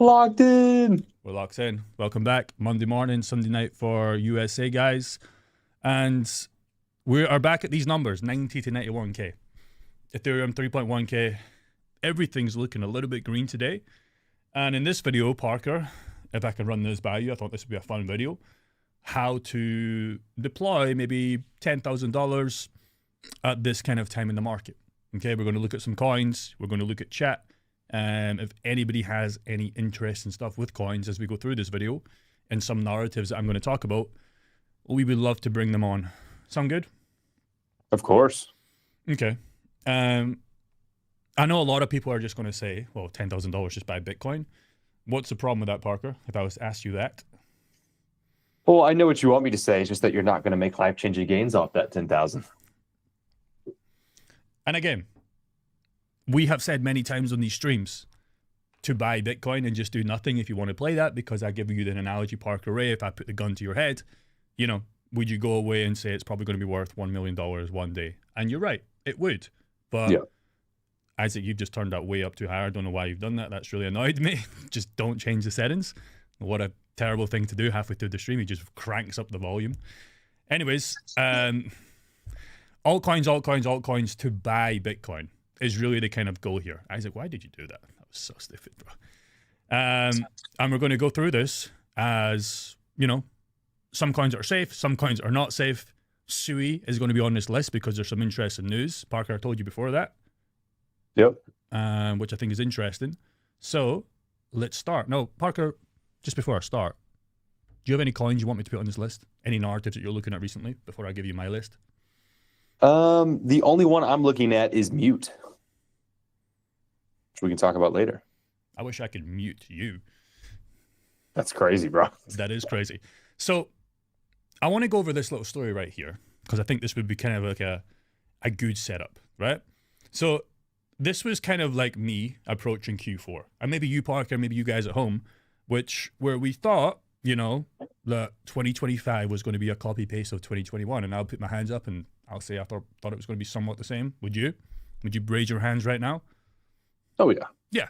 Locked in. We're locked in. Welcome back. Monday morning, Sunday night for USA, guys. And we are back at these numbers, 90 to 91K. Ethereum, 3.1K. Everything's looking a little bit green today. And in this video, Parker, if I can run this by you, I thought this would be a fun video. How to deploy maybe $10,000 at this kind of time in the market. Okay, we're going to look at some coins. We're going to look at chat. If anybody has any interest in stuff with coins as we go through this video and some narratives that I'm going to talk about, we would love to bring them on. Sound good? Of course. Okay. I know a lot of people are just going to say, well, $10,000 just buy Bitcoin. What's the problem with that, Parker, if I was to ask you that? Well, I know what you want me to say. It's just that you're not going to make life-changing gains off that 10,000. And again, we have said many times on these streams to buy Bitcoin and just do nothing if you want to play that, because I give you the analogy, Parker Ray, if I put the gun to your head, you know, would you go away and say it's probably going to be worth $1 million one day? And you're right, it would. But Isaac, you've just turned that way up too high. I don't know why you've done that. That's really annoyed me. Just don't change the settings. What a terrible thing to do halfway through the stream. He just cranks up the volume. Anyways, altcoins to buy Bitcoin is really the kind of goal here. Isaac, why did you do that? That was so stupid, bro. And we're going to go through this as, you know, some coins are safe, some coins are not safe. Sui is going to be on this list because there's some interesting news. Parker, I told you before that. Yep. Which I think is interesting. So let's start. No, Parker, just before I start, do you have any coins you want me to put on this list? Any narratives that you're looking at recently before I give you my list? The only one I'm looking at is Mute, which we can talk about later. I wish I could mute you. That's crazy, bro. That is crazy. So I want to go over this little story right here because I think this would be kind of like a good setup, right? So this was kind of like me approaching Q4, and maybe you, Parker, maybe you guys at home, where we thought, you know, that 2025 was going to be a copy paste of 2021, and I'll put my hands up and I'll say I thought it was going to be somewhat the same. Would you? Would you raise your hands right now? Oh yeah. Yeah.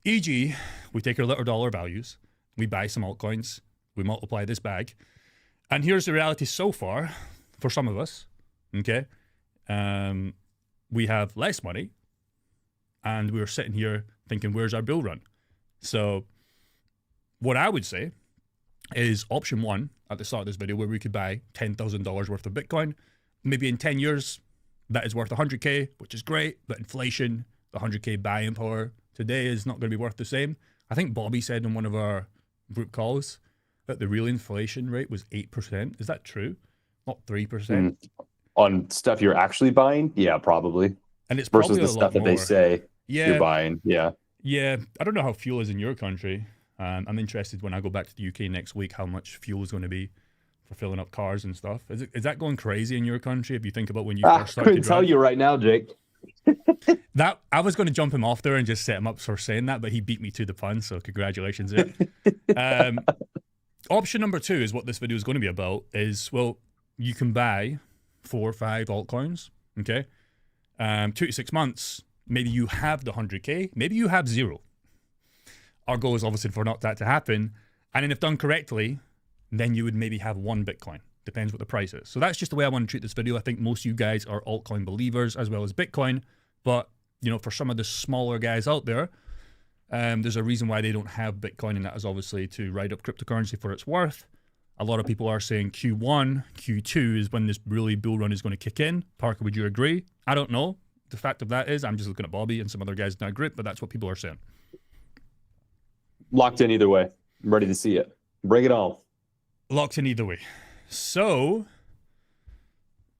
E.g., we take our little dollar values, we buy some altcoins, we multiply this bag, and here's the reality so far for some of us. Okay, we have less money, and we're sitting here thinking, where's our bull run? So what I would say is option one at the start of this video, where we could buy $10,000 worth of Bitcoin. Maybe in 10 years, that is worth 100K, which is great, but inflation, the 100K buying power today is not going to be worth the same. I think Bobby said in one of our group calls that the real inflation rate was 8%. Is that true? Not 3%? On stuff you're actually buying? Yeah, probably. And it's versus probably the stuff that they say you're buying. Yeah. Yeah. I don't know how fuel is in your country. I'm interested when I go back to the UK next week how much fuel is going to be for filling up cars and stuff. Is that going crazy in your country if you think about when you first started? I couldn't tell you right now, Jake. That I was going to jump him off there and just set him up for saying that, but he beat me to the pun, so congratulations there. Option number two is what this video is going to be about is, well, you can buy 4 or 5 altcoins, okay? 2 to 6 months, maybe you have the 100K, maybe you have 0. Our goal is obviously for not that to happen. And then if done correctly, then you would maybe have 1 Bitcoin. Depends what the price is. So that's just the way I want to treat this video. I think most of you guys are altcoin believers as well as Bitcoin. But, you know, for some of the smaller guys out there, there's a reason why they don't have Bitcoin, and that is obviously to write up cryptocurrency for its worth. A lot of people are saying Q1, Q2 is when this really bull run is going to kick in. Parker, would you agree? I don't know. The fact of that is, I'm just looking at Bobby and some other guys in that group, but that's what people are saying. Locked in either way. I'm ready to see it. Bring it on. Locked in either way. So,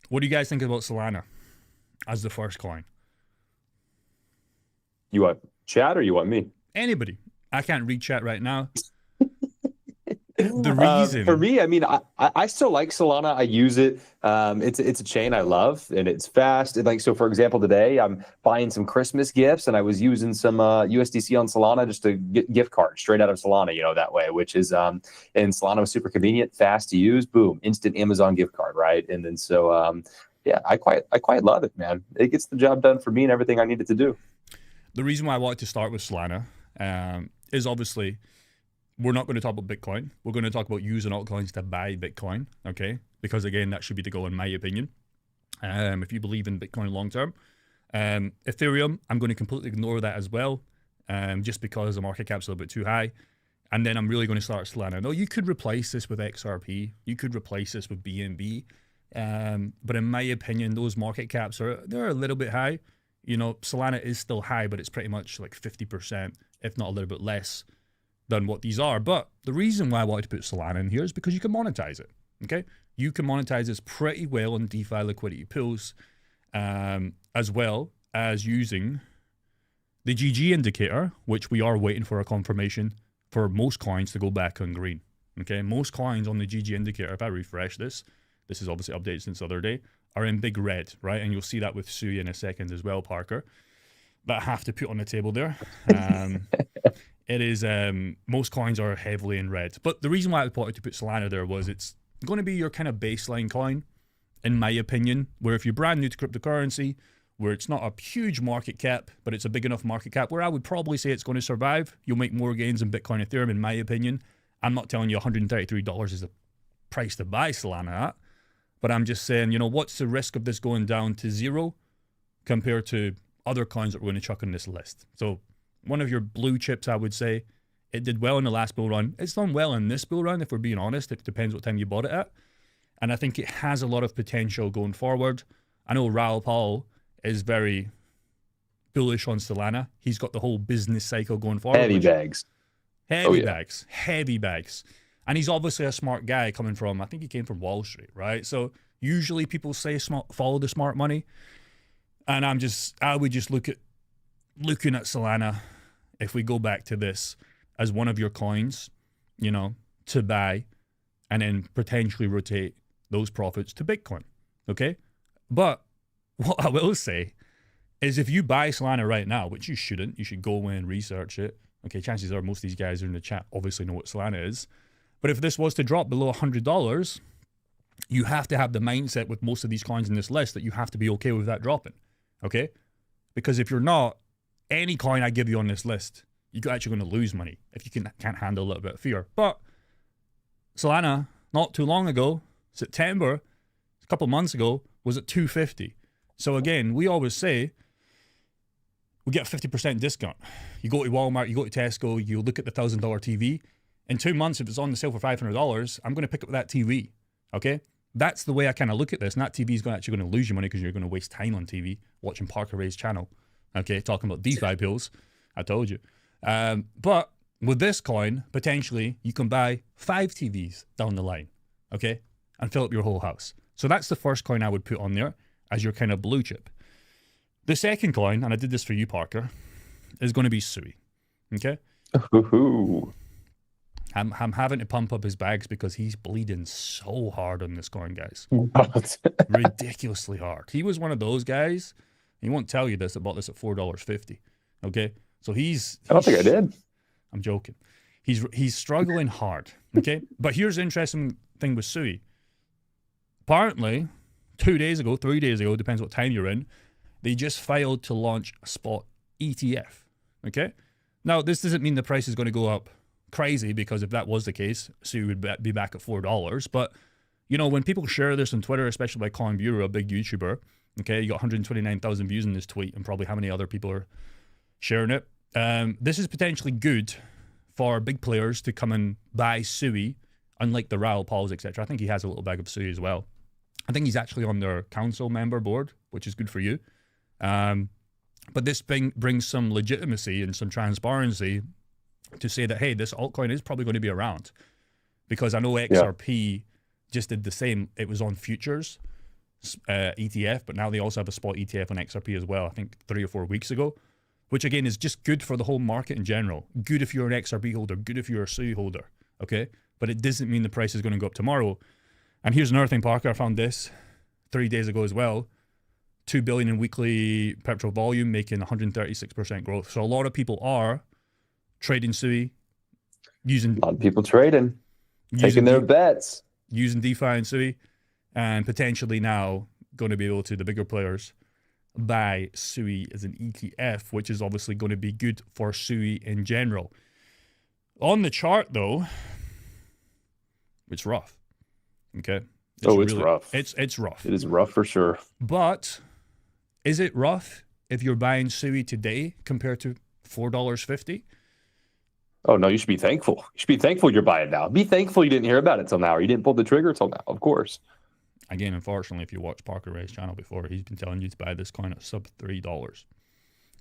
what do you guys think about Solana as the first coin? You want chat or you want me? Anybody. I can't read chat right now. The reason for me, I mean, I still like Solana. I use it. It's a chain I love, and it's fast. Like, so for example, today I'm buying some Christmas gifts, and I was using some USDC on Solana just to get gift cards straight out of Solana, you know, that way, which is and Solana was super convenient, fast to use. Boom, instant Amazon gift card, right? And then so yeah, I quite love it, man. It gets the job done for me and everything I need it to do. The reason why I wanted to start with Solana is obviously we're not going to talk about Bitcoin. We're going to talk about using altcoins to buy Bitcoin, okay? Because again, that should be the goal in my opinion. If you believe in Bitcoin long term. Ethereum, I'm going to completely ignore that as well, just because the market cap's a little bit too high. And then I'm really going to start Solana. No, you could replace this with XRP. You could replace this with BNB. But in my opinion, those market caps they're a little bit high. You know, Solana is still high, but it's pretty much like 50%, if not a little bit less than what these are. But the reason why I wanted to put Solana in here is because you can monetize it, okay? You can monetize this pretty well in DeFi liquidity pools, as well as using the GG indicator, which we are waiting for a confirmation for most coins to go back on green, okay? Most coins on the GG indicator, if I refresh this is obviously updated since the other day, are in big red, right? And you'll see that with Sui in a second as well, Parker. That I have to put on the table there. It is, most coins are heavily in red. But the reason why I wanted to put Solana there was it's going to be your kind of baseline coin, in my opinion, where if you're brand new to cryptocurrency, where it's not a huge market cap, but it's a big enough market cap where I would probably say it's going to survive. You'll make more gains in Bitcoin and Ethereum, in my opinion. I'm not telling you $133 is the price to buy Solana at, but I'm just saying, you know, what's the risk of this going down to zero compared to other coins that we're going to chuck on this list? So one of your blue chips, I would say, it did well in the last bull run. It's done well in this bull run, if we're being honest. It depends what time you bought it at. And I think it has a lot of potential going forward. I know Raoul Pal is very bullish on Solana. He's got the whole business cycle going forward. Heavy bags. Heavy bags. And he's obviously a smart guy coming from, I think he came from Wall Street, right? So usually people say follow the smart money. And I would just looking at Solana, if we go back to this, as one of your coins, you know, to buy and then potentially rotate those profits to Bitcoin, okay? But what I will say is if you buy Solana right now, which you shouldn't, you should go away and research it. Okay, chances are most of these guys are in the chat obviously know what Solana is. But if this was to drop below $100, you have to have the mindset with most of these coins in this list that you have to be okay with that dropping, okay? Because if you're not, any coin I give you on this list, you're actually going to lose money if you can't handle a little bit of fear. But Solana, not too long ago, September, a couple months ago, was at $250. So again, we always say we get a 50% discount. You go to Walmart, you go to Tesco, you look at the $1,000 TV. In 2 months, if it's on the sale for $500, I'm going to pick up that TV, okay? That's the way I kind of look at this. And that TV is actually going to lose you money because you're going to waste time on TV watching Parker Ray's channel, okay? Talking about DeFi pills, I told you. But with this coin, potentially, you can buy 5 TVs down the line, okay? And fill up your whole house. So that's the first coin I would put on there as your kind of blue chip. The second coin, and I did this for you, Parker, is going to be Sui, okay? Ooh. I'm having to pump up his bags because he's bleeding so hard on this coin, guys. Ridiculously hard. He was one of those guys, he won't tell you this, I bought this at $4.50, okay? So I don't think I did. I'm joking. He's struggling hard, okay? But here's the interesting thing with Sui. Apparently, 2 days ago, 3 days ago, depends what time you're in, they just filed to launch a spot ETF, okay? Now, this doesn't mean the price is going to go up crazy, because if that was the case, Sui would be back at $4. But, you know, when people share this on Twitter, especially by Coin Bureau, a big YouTuber, okay, you got 129,000 views in this tweet and probably how many other people are sharing it. This is potentially good for big players to come and buy Sui, unlike the Raoul Pauls, etc. I think he has a little bag of Sui as well. I think he's actually on their council member board, which is good for you. But this brings some legitimacy and some transparency to say that, hey, this altcoin is probably going to be around. Because I know XRP just did the same. It was on futures ETF, but now they also have a spot ETF on XRP as well, I think 3 or 4 weeks ago, which again is just good for the whole market in general. Good if you're an XRP holder, good if you're a Sui holder, okay? But it doesn't mean the price is going to go up tomorrow. And here's another thing, Parker, I found this 3 days ago as well. 2 billion in weekly perpetual volume, making 136% growth. So a lot of people are trading Sui, using... A lot of people trading, taking their bets. Using DeFi and Sui, and potentially now going to be able to, the bigger players, buy Sui as an ETF, which is obviously going to be good for Sui in general. On the chart, though, it's rough. Okay. It's rough. It's rough. It is rough for sure. But is it rough if you're buying Sui today compared to $4.50? Oh no, you should be thankful. You should be thankful you're buying now. Be thankful you didn't hear about it till now, or you didn't pull the trigger till now. Of course. Again, unfortunately, if you watch Parker Ray's channel before, he's been telling you to buy this coin at sub $3.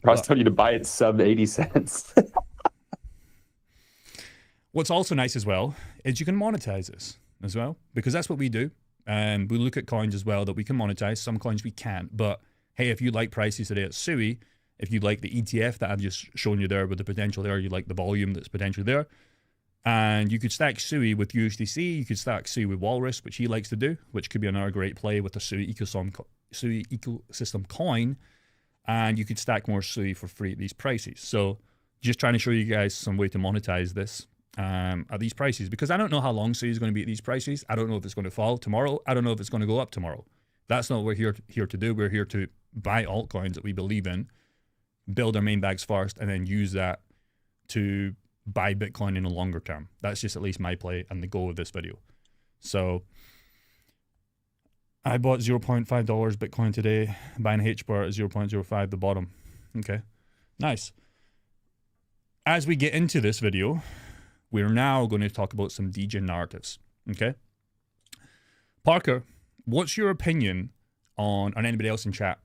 I was telling you to buy it sub 80 cents. What's also nice as well is you can monetize this as well, because that's what we do. We look at coins as well that we can monetize. Some coins we can't. But hey, if you like prices today at Sui, if you like the ETF that I've just shown you there with the potential there, you like the volume that's potentially there, and you could stack Sui with USDC, you could stack Sui with Walrus, which he likes to do, which could be another great play with the Sui ecosystem coin, and you could stack more Sui for free at these prices. So just trying to show you guys some way to monetize this at these prices, because I don't know how long Sui is going to be at these prices. I don't know if it's going to fall tomorrow. I don't know if it's going to go up tomorrow. That's not what we're here to do. We're here to buy altcoins that we believe in, build our main bags first, and then use that to buy Bitcoin in the longer term. That's just at least my play and the goal of this video. So I bought $0.5 Bitcoin today, buying HBAR at 0.05, the bottom. Okay, nice. As we get into this video, we're now going to talk about some DJ narratives. Okay, Parker, what's your opinion on anybody else in chat,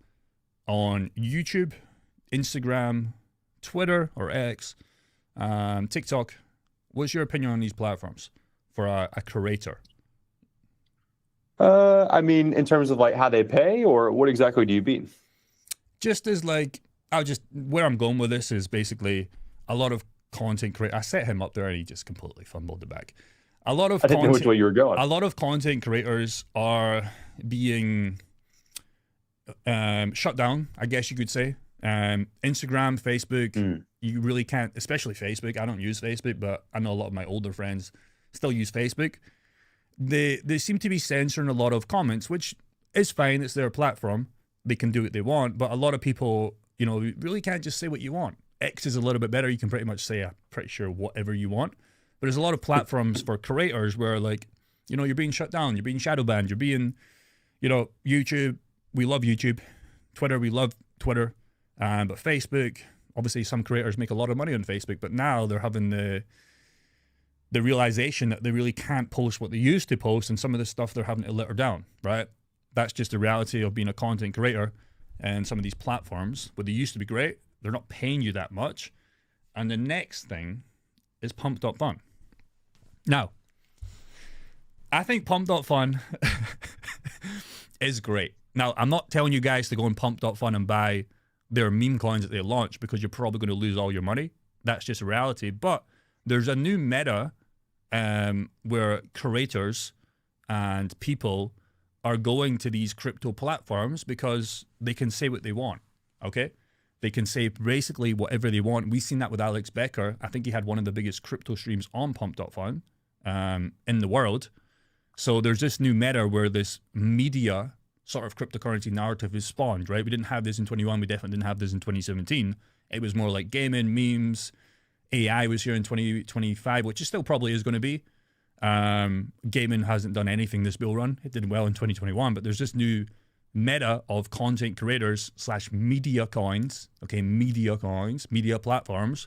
on YouTube, Instagram, Twitter or X, TikTok? What's your opinion on these platforms for a creator? I mean, in terms of like how they pay, or what exactly do you mean? Just as like, where I'm going with this is basically a lot of content creators. I set him up there and he just completely fumbled it back. I didn't know which way you were going. A lot of content creators are being shut down, I guess you could say. Instagram, Facebook, you really can't, especially Facebook. I don't use Facebook, but I know a lot of my older friends still use Facebook. They seem to be censoring a lot of comments, which is fine. It's their platform. They can do what they want. But a lot of people, you really can't just say what you want. X is a little bit better. You can pretty much say, I'm pretty sure, whatever you want. But there's a lot of platforms for creators where, like, you're being shut down. You're being shadow banned. You're being, YouTube. We love YouTube. Twitter. We love Twitter. But Facebook, obviously some creators make a lot of money on Facebook, but now they're having the realization that they really can't post what they used to post, and some of the stuff they're having to litter down, right? That's just the reality of being a content creator. And some of these platforms, where they used to be great, they're not paying you that much. And the next thing is Pump.fun. Now, I think Pump.fun is great. Now, I'm not telling you guys to go on Pump.fun and buy their meme coins that they launch, because you're probably going to lose all your money. That's just a reality. But there's a new meta where creators and people are going to these crypto platforms because they can say what they want, okay? They can say basically whatever they want. We've seen that with Alex Becker. I think he had one of the biggest crypto streams on Pump.fun in the world. So there's this new meta where this media sort of cryptocurrency narrative is spawned, right? We didn't have this in 21. We definitely didn't have this in 2017. It was more like gaming, memes. AI was here in 2025, which it still probably is going to be. Gaming hasn't done anything this bull run. It did well in 2021, but there's this new meta of content creators / media coins, okay, media coins, media platforms,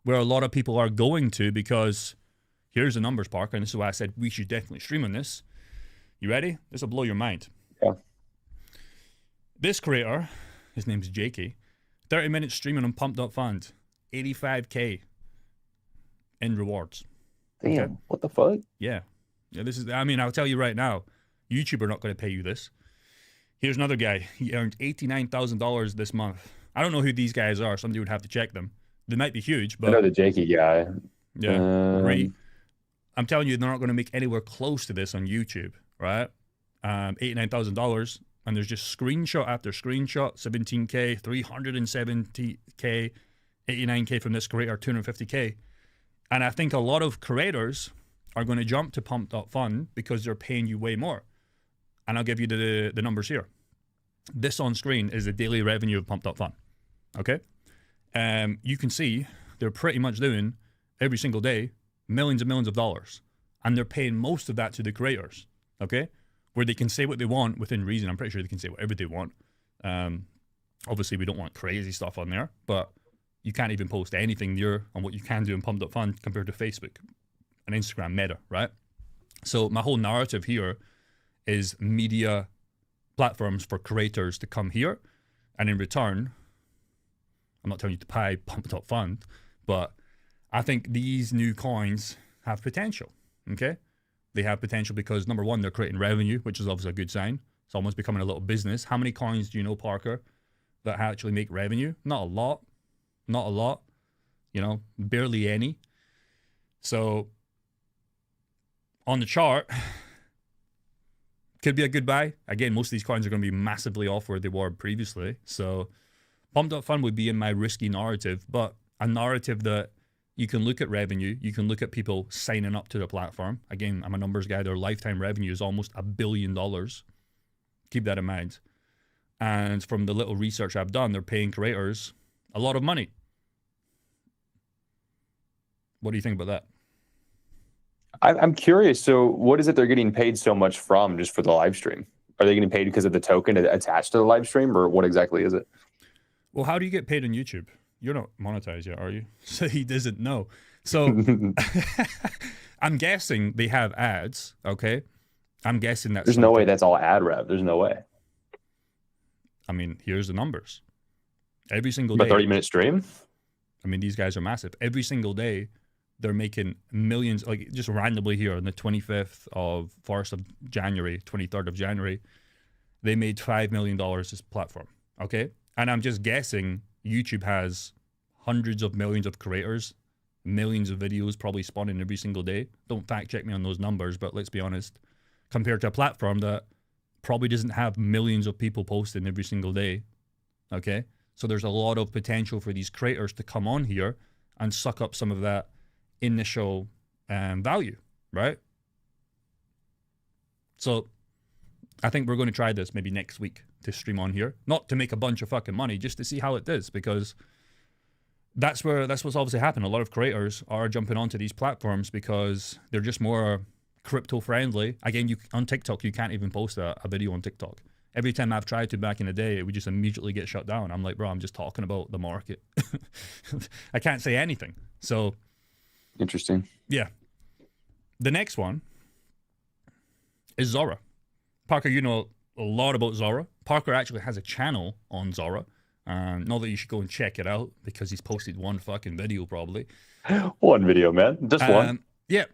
where a lot of people are going to, because here's the numbers, Parker, and this is why I said we should definitely stream on this. You ready? This will blow your mind. Yeah. This creator, his name's JK, 30 minutes streaming on Pump.fun, 85K in rewards. Damn, okay. What the fuck? Yeah, this is, I'll tell you right now, YouTube are not going to pay you this. Here's another guy. He earned $89,000 this month. I don't know who these guys are. Somebody would have to check them. They might be huge, but... I know the Jakey guy. Yeah, I'm telling you, they're not going to make anywhere close to this on YouTube, right? $89,000, and there's just screenshot after screenshot, 17K, 370K, 89K from this creator, 250K. And I think a lot of creators are going to jump to Pump.fun because they're paying you way more. And I'll give you the numbers here. This on screen is the daily revenue of Pump.fun. Okay? You can see they're pretty much doing every single day, millions and millions of dollars. And they're paying most of that to the creators, okay? Where they can say what they want within reason. I'm pretty sure they can say whatever they want. Obviously, we don't want crazy stuff on there, but you can't even post anything near on what you can do in Pump.fun compared to Facebook and Instagram Meta, right? So my whole narrative here is media platforms for creators to come here, and in return, I'm not telling you to buy Pump.fun, but I think these new coins have potential, okay? They have potential because, number one, they're creating revenue, which is obviously a good sign. It's almost becoming a little business. How many coins do you know, Parker, that actually make revenue? Not a lot. Not a lot. You know, barely any. So, on the chart, could be a good buy. Again, most of these coins are going to be massively off where they were previously. So, Pump.fun would be in my risky narrative, but a narrative that you can look at revenue, you can look at people signing up to the platform. Again, I'm a numbers guy. Their lifetime revenue is almost $1 billion. Keep that in mind. And from the little research I've done, they're paying creators a lot of money. What do you think about that? I'm curious. So what is it they're getting paid so much from just for the live stream? Are they getting paid because of the token attached to the live stream, or what exactly is it? Well, how do you get paid on YouTube? You're not monetized yet, are you? So he doesn't know. So I'm guessing they have ads, okay? I'm guessing that's... There's no way that's all ad rev. There's no way. I mean, here's the numbers. Every single day... But 30-minute stream? I mean, these guys are massive. Every single day, they're making millions, like just randomly here on the 25th of 1st of January, 23rd of January, they made $5 million this platform, okay? And I'm just guessing YouTube has hundreds of millions of creators, millions of videos probably spawning every single day. Don't fact check me on those numbers, but let's be honest, compared to a platform that probably doesn't have millions of people posting every single day, okay? So there's a lot of potential for these creators to come on here and suck up some of that initial value, right? So I think we're going to try this maybe next week to stream on here, not to make a bunch of fucking money, just to see how it does, because that's what's obviously happened. A lot of creators are jumping onto these platforms because they're just more crypto friendly. Again, on TikTok, you can't even post a video on TikTok. Every time I've tried to back in the day, it would just immediately get shut down. I'm like, bro, I'm just talking about the market. I can't say anything. So interesting. Yeah. The next one is Zora. Parker, you know a lot about Zora. Parker actually has a channel on Zora. Not that you should go and check it out because he's posted one fucking video probably. One video, man. Just one. Yeah.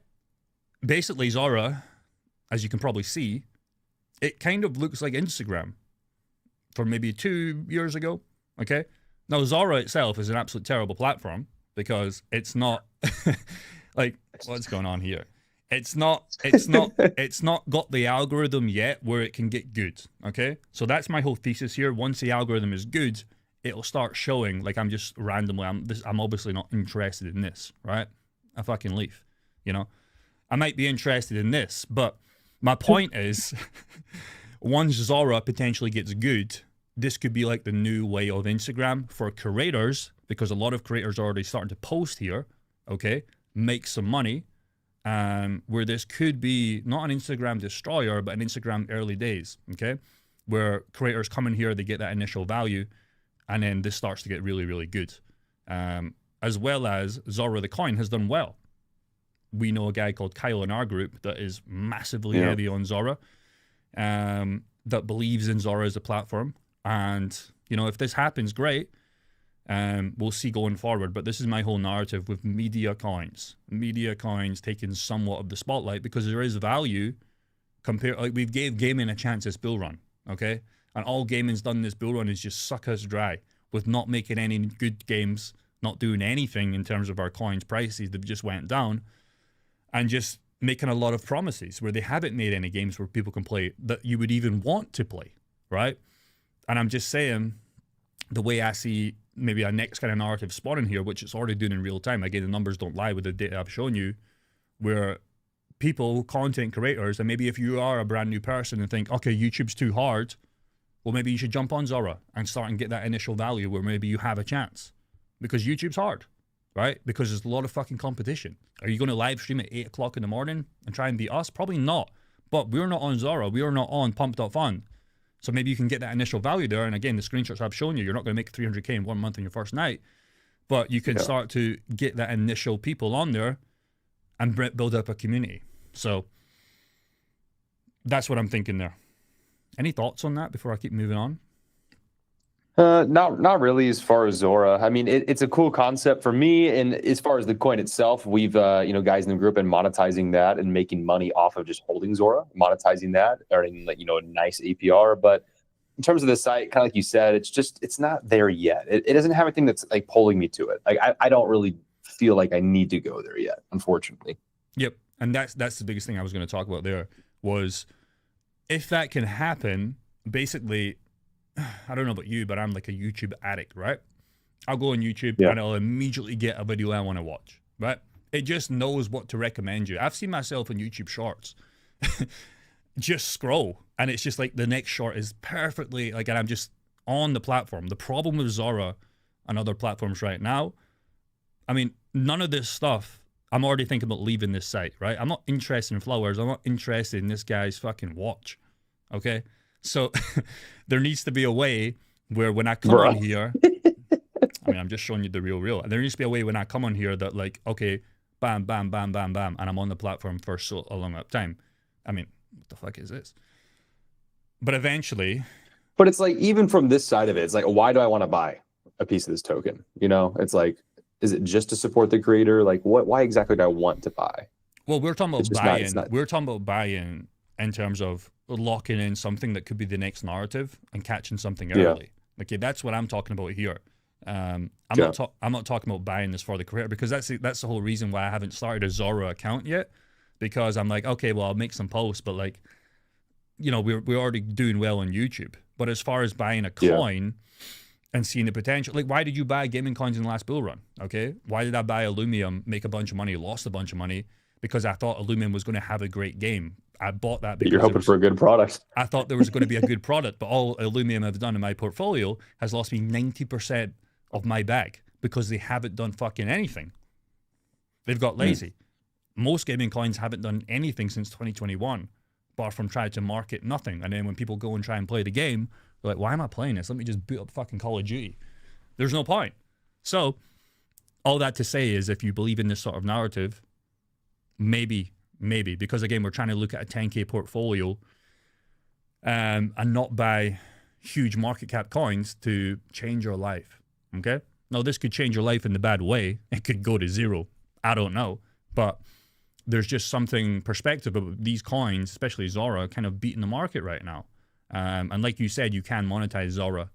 Basically, Zora, as you can probably see, it kind of looks like Instagram from maybe 2 years ago. Okay. Now, Zora itself is an absolute terrible platform because it's not like, what's going on here? It's not got the algorithm yet where it can get good. Okay. So that's my whole thesis here. Once the algorithm is good, it'll start showing, like, I'm just randomly, I'm obviously not interested in this, right? I fucking leave, you know? I might be interested in this, but my point is, once Zora potentially gets good, this could be like the new way of Instagram for creators, because a lot of creators are already starting to post here, okay? Make some money, where this could be not an Instagram destroyer, but an Instagram early days, okay? Where creators come in here, they get that initial value, and then this starts to get really, really good. As well as Zora the coin has done well. We know a guy called Kyle in our group that is massively heavy on Zora, that believes in Zora as a platform. And, you know, if this happens, great. We'll see going forward. But this is my whole narrative with media coins. Media coins taking somewhat of the spotlight because there is value compared. Like, we've gave gaming a chance this bull run, okay? And all gaming's done this bull run is just suck us dry with not making any good games, not doing anything in terms of our coins prices. They've just went down. And just making a lot of promises where they haven't made any games where people can play that you would even want to play, right? And I'm just saying, the way I see maybe a next kind of narrative spawning here, which it's already doing in real time. Again, the numbers don't lie with the data I've shown you, where people, content creators, and maybe if you are a brand new person and think, okay, YouTube's too hard, well, maybe you should jump on Zora and start and get that initial value where maybe you have a chance, because YouTube's hard, right? Because there's a lot of fucking competition. Are you going to live stream at 8 o'clock in the morning and try and beat us? Probably not. But we're not on Zora. We are not on Pump.fun. So maybe you can get that initial value there. And again, the screenshots I've shown you, you're not going to make 300K in 1 month in your first night. But you can start to get that initial people on there and build up a community. So that's what I'm thinking there. Any thoughts on that before I keep moving on? Not really as far as Zora. I mean, it's a cool concept for me. And as far as the coin itself, we've, guys in the group been monetizing that and making money off of just holding Zora, monetizing that, earning a nice APR. But in terms of the site, kind of like you said, it's not there yet. It doesn't have anything that's like pulling me to it. Like I don't really feel like I need to go there yet, unfortunately. Yep. And that's the biggest thing I was going to talk about there was if that can happen, basically, I don't know about you, but I'm like a YouTube addict, right? I'll go on YouTube and I'll immediately get a video I want to watch, right? It just knows what to recommend you. I've seen myself in YouTube shorts just scroll and it's just like the next short is perfectly like, and I'm just on the platform. The problem with Zora and other platforms right now, I mean, none of this stuff, I'm already thinking about leaving this site, right? I'm not interested in flowers. I'm not interested in this guy's fucking watch, okay? So there needs to be a way where when I come on here, I mean, I'm just showing you the real. There needs to be a way when I come on here that like, okay, bam, bam, bam, bam, bam, and I'm on the platform for so a long time. I mean, what the fuck is this? But eventually. But it's like, even from this side of it, it's like, why do I want to buy a piece of this token? It's like, is it just to support the creator? Like, why exactly do I want to buy? Well, we're talking about buy-in. We're talking about buy-in in terms of locking in something that could be the next narrative and catching something early. Okay, that's what I'm talking about here. I'm not talking about buying this for the creator, because that's the whole reason why I haven't started a Zora account yet, because I'm like, okay, well, I'll make some posts, but like, we're already doing well on YouTube. But as far as buying a coin and seeing the potential, like, why did you buy gaming coins in the last bull run? Okay, why did I buy Illumium, make a bunch of money, lost a bunch of money? Because I thought Illumium was going to have a great game. I bought that because you're hoping for a good product. I thought there was going to be a good product, but all Illumium have done in my portfolio has lost me 90% of my bag because they haven't done fucking anything. They've got lazy. Most gaming coins haven't done anything since 2021, apart from trying to market nothing. And then when people go and try and play the game, they're like, why am I playing this? Let me just boot up fucking Call of Duty. There's no point. So all that to say is, if you believe in this sort of narrative, maybe, because again, we're trying to look at a 10K portfolio and not buy huge market cap coins to change your life, okay? Now, this could change your life in the bad way. It could go to zero. I don't know. But there's just something perspective about these coins, especially Zora, kind of beating the market right now. And like you said, you can monetize Zora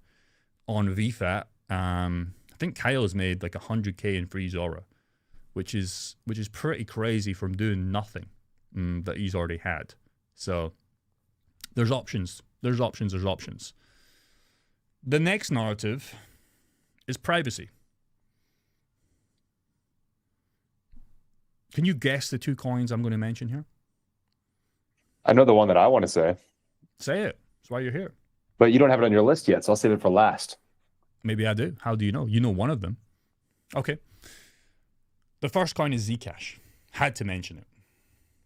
on VFAT. I think Kyle's made like 100K in free Zora, which is pretty crazy from doing nothing that he's already had. So there's options. There's options. The next narrative is privacy. Can you guess the two coins I'm going to mention here? I know the one that I want to say. Say it. That's why you're here. But you don't have it on your list yet, so I'll save it for last. Maybe I do. How do you know? You know one of them. Okay. The first coin is Zcash. Had to mention it.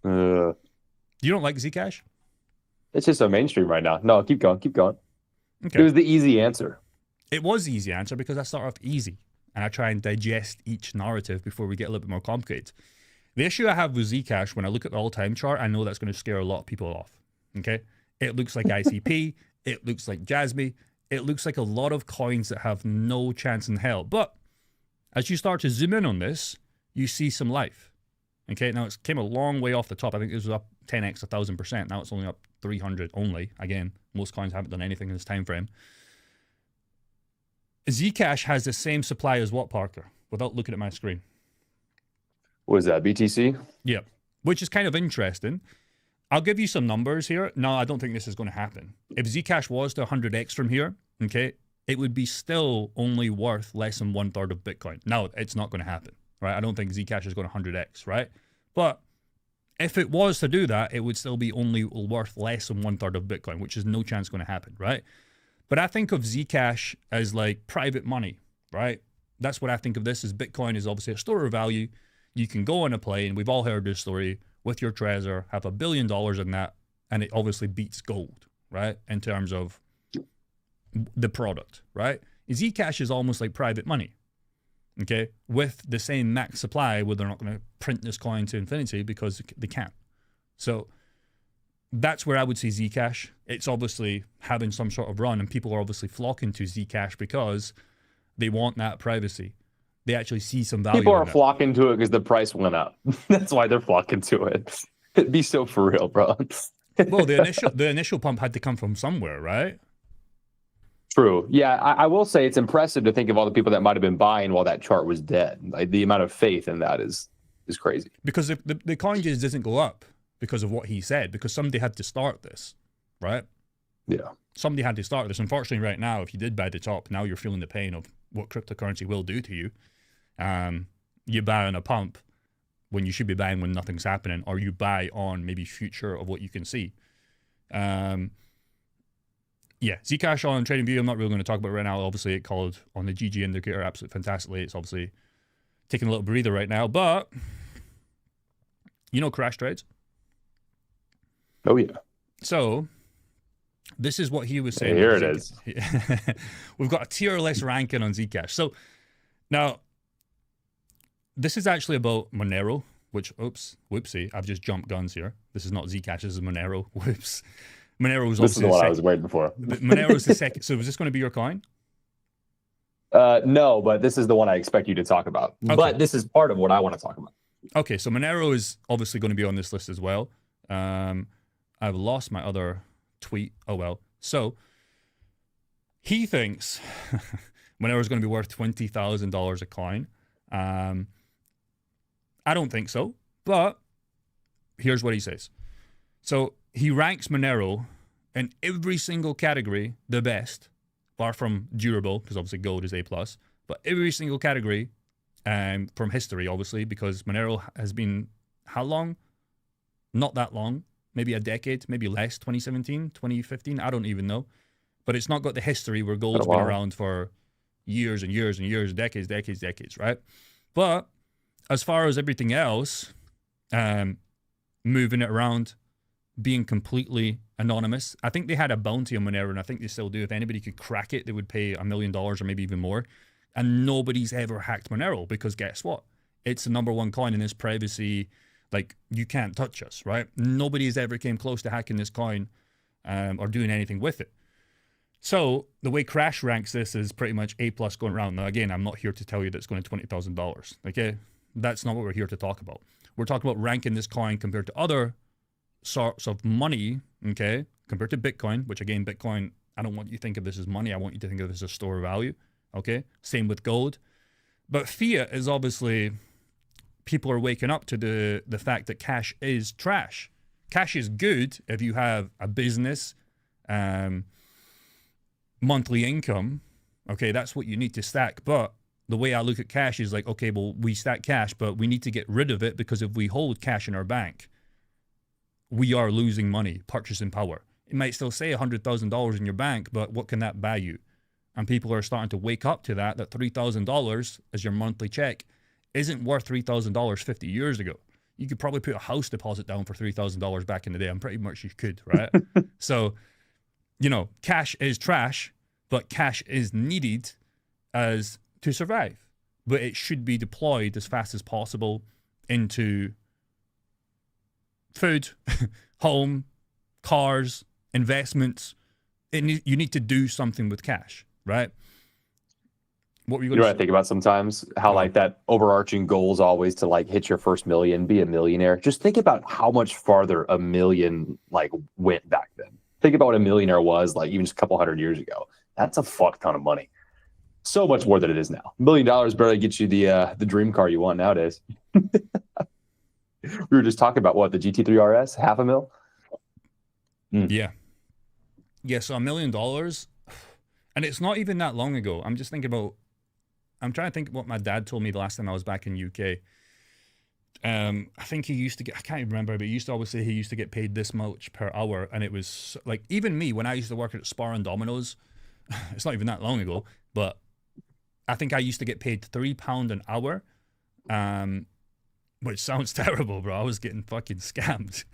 You don't like Zcash? It's just so mainstream right now. No, keep going. Okay. It was the easy answer. It was the easy answer because I start off easy and I try and digest each narrative before we get a little bit more complicated. The issue I have with Zcash, when I look at the all-time chart, I know that's going to scare a lot of people off. Okay? It looks like ICP. It looks like Jasmy. It looks like a lot of coins that have no chance in hell. But as you start to zoom in on this, you see some life. Okay, now it came a long way off the top. I think it was up 10x, 1,000%. Now it's only up 300 only. Again, most coins haven't done anything in this time frame. Zcash has the same supply as what, Parker? Without looking at my screen. What is that, BTC? Yeah, which is kind of interesting. I'll give you some numbers here. No, I don't think this is going to happen. If Zcash was to 100x from here, okay, it would be still only worth less than 1/3 of Bitcoin. Now, it's not going to happen, right? I don't think Zcash is going to 100x, right? But if it was to do that, it would still be only worth less than 1/3 of Bitcoin, which is no chance going to happen, right? But I think of Zcash as like private money, right? That's what I think of this as. Bitcoin is obviously a store of value. You can go on a plane. We've all heard this story with your Trezor, have $1 billion in that, and it obviously beats gold, right? In terms of the product, right? Zcash is almost like private money, okay? With the same max supply, where they're not going to print this coin to infinity because they can't. So that's where I would see Zcash. It's obviously having some sort of run, and people are obviously flocking to Zcash because they want that privacy. They actually see some value. People are flocking to it because the price went up. That's why they're flocking to it. It'd be so for real, bro. Well, the initial pump had to come from somewhere, right? True. Yeah, I will say it's impressive to think of all the people that might have been buying while that chart was dead. Like, the amount of faith in that is crazy. Because the coin just doesn't go up because of what he said, because somebody had to start this, right? Yeah. Somebody had to start this. Unfortunately, right now, if you did buy the top, now you're feeling the pain of what cryptocurrency will do to you. You buy on a pump when you should be buying when nothing's happening, or you buy on maybe future of what you can see. Yeah, Zcash on TradingView, I'm not really going to talk about it right now. Obviously, it called on the GG indicator absolutely fantastically. It's obviously taking a little breather right now, but you know crash trades? Oh, yeah. So this is what he was saying. Here it is. We've got a tier list ranking on Zcash. So now, this is actually about Monero, which, whoopsie, I've just jumped guns here. This is not Zcash, this is Monero. Whoops. Monero was this is the one I was waiting for. Monero's the second. So is this going to be your coin? No, but this is the one I expect you to talk about. Okay. But this is part of what I want to talk about. Okay, so Monero is obviously going to be on this list as well. I've lost my other tweet. Oh, well. So he thinks Monero is going to be worth $20,000 a coin. I don't think so, but here's what he says. So he ranks Monero in every single category the best, apart from durable, because obviously gold is A+, but every single category from history, obviously, because Monero has been, how long? Not that long, maybe a decade, maybe less, 2017, 2015, I don't even know. But it's not got the history where gold's been around for years and years and years, decades, right? But as far as everything else, moving it around, being completely anonymous. I think they had a bounty on Monero, and I think they still do. If anybody could crack it, they would pay $1 million or maybe even more. And nobody's ever hacked Monero, because guess what? It's the #1 coin in this privacy. Like, you can't touch us, right? Nobody's ever came close to hacking this coin or doing anything with it. So the way Crash ranks this is pretty much A+ going around. Now, again, I'm not here to tell you that it's going to $20,000, okay? That's not what we're here to talk about. We're talking about ranking this coin compared to other sorts of money, okay, compared to Bitcoin, which again, Bitcoin, I don't want you to think of this as money. I want you to think of this as a store of value, okay? Same with gold. But fiat is obviously, people are waking up to the fact that cash is trash. Cash is good if you have a business, monthly income, okay, that's what you need to stack. But the way I look at cash is like, okay, well, we stack cash, but we need to get rid of it, because if we hold cash in our bank, we are losing money, purchasing power. It might still say $100,000 in your bank, but what can that buy you? And people are starting to wake up to that $3,000 as your monthly check isn't worth $3,000 50 years ago. You could probably put a house deposit down for $3,000 back in the day. I'm pretty much you could, right? So, you know, cash is trash, but cash is needed as to survive. But it should be deployed as fast as possible into food, home, cars, investments. You need to do something with cash, right? What were you going to know what I think about sometimes? How like that overarching goal is always to like hit your first million, be a millionaire. Just think about how much farther a million like went back then. Think about what a millionaire was like even just a couple hundred years ago. That's a fuck ton of money. So much more than it is now. $1 million barely gets you the dream car you want nowadays. We were just talking about what, the GT3 RS, $500,000? Yeah. Yeah, so $1 million. And it's not even that long ago. I'm trying to think of what my dad told me the last time I was back in UK. I think he used to get, I can't even remember, but he used to always say he used to get paid this much per hour. And it was like, even me, when I used to work at Spar and Domino's, it's not even that long ago, but I think I used to get paid £3 an hour, which sounds terrible, bro. I was getting fucking scammed.